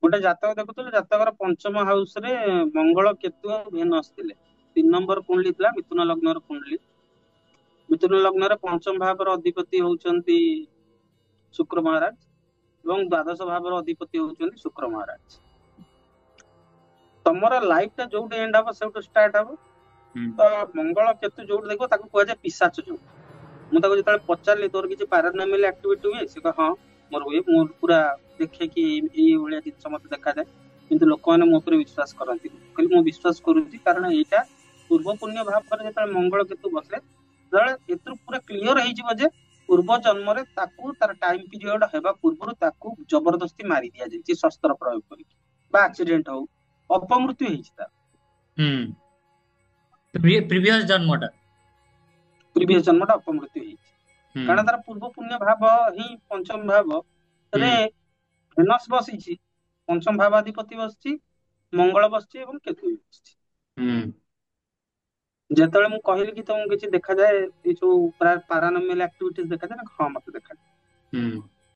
ଗୋଟେ ଜାତକ ଦେଖୁଥିଲୁ, ଜାତକର ପଞ୍ଚମ ହାଉସ ରେ ମଙ୍ଗଳ, କେତୁ ଆଉ ଭେନସ ଥିଲେ। 3 ନମ୍ବର କୁଣ୍ଡଲି ଥିଲା ମିଥୁନ ଲଗ୍ନର କୁଣ୍ଡଲି। ମିଥୁନ ଲଗ୍ନରେ ପଞ୍ଚମ ଭାବର ଅଧିପତି ହଉଛନ୍ତି ଶୁକ୍ର ମହାରାଜ, ଏବଂ ଦ୍ୱାଦଶ ଭାବର ଅଧିପତି ହଉଛନ୍ତି ଶୁକ୍ର ମହାରାଜ। ତମର ଲାଇଫ ଟା ଯୋଉଠି ଏଣ୍ଡ ହବ ସେଇଠୁ ଷ୍ଟାର୍ଟ ହବ। ହୁଁ ତ ମଙ୍ଗଳ କେତୁ ଯୋଉଠି ଦେଖିବ ତାକୁ କୁହାଯାଏ ପିଶାଚ ଯୋଗ। ମୁଁ ତାକୁ ଯେତେବେଳେ ପଚାରିଲି ତୋର କିଛି ପାରାନର୍ମାଲ ଆକ୍ଟିଭିଟି ହୁଏ, ସେ କହ ହଁ ମୋର ହୁଏ, ମୁଁ ପୁରା ଦେଖେ କି ଏଇ ଭଳିଆ ଜିନିଷ ମତେ ଦେଖାଯାଏ, କିନ୍ତୁ ଲୋକମାନେ ମୋ ଉପରେ ବିଶ୍ୱାସ କରନ୍ତିନି। କହିଲି ମୁଁ ବିଶ୍ୱାସ କରୁଛି, କାରଣ ଏଇଟା ପୂର୍ବ ପୁଣ୍ୟ ଭାବରେ ଯେତେବେଳେ ମଙ୍ଗଳ କେତୁ ବସେ, ସେତେବେଳେ ଏଥିରୁ ପୁରା କ୍ଲିଅର ହେଇଯିବ ଯେ ପୂର୍ବ ଜନ୍ମରେ ତାକୁ ତାର ଟାଇମ ପିରିୟଡ ହେବା ପୂର୍ବରୁ ତାକୁ ଜବରଦସ୍ତି ମାରି ଦିଆଯାଇଛି ଶସ୍ତ୍ର ପ୍ରୟୋଗ କରିକି, ବା ଆକ୍ସିଡେଣ୍ଟ ହଉ, ଅପମୃତ୍ୟୁ ହେଇଛି ତାର ହୁଁ। ପ୍ରିଭିୟସ ଜନ୍ମଟା। ପ୍ରିଭିୟସ ଜନ୍ମଟା ଅପମୃତ୍ୟୁ ହେଇଛି। ହୁଁ କାରଣ ତାର ପୂର୍ବ ପୁଣ୍ୟ ଭାବ ହିଁ ପଞ୍ଚମ ଭାବ ହୁଁ ରେ ଭେନସ ବସିଛି, ପଞ୍ଚମ ଭାବାଧିପତି ବସିଛି, ମଙ୍ଗଳ ବସିଛି ଏବଂ କେତୁ ବି ବସିଛି। ହୁଁ ଯେତେବେଳେ ମୁଁ କହିଲି କି ତମକୁ କିଛି ଦେଖାଯାଏ, ଏଇ ସବୁ ପାରାନର୍ମାଲ ଆକ୍ଟିଭିଟିଜ ଦେଖାଯାଏ ନା, ହଁ ମତେ ଦେଖାଯାଏ। ହୁଁ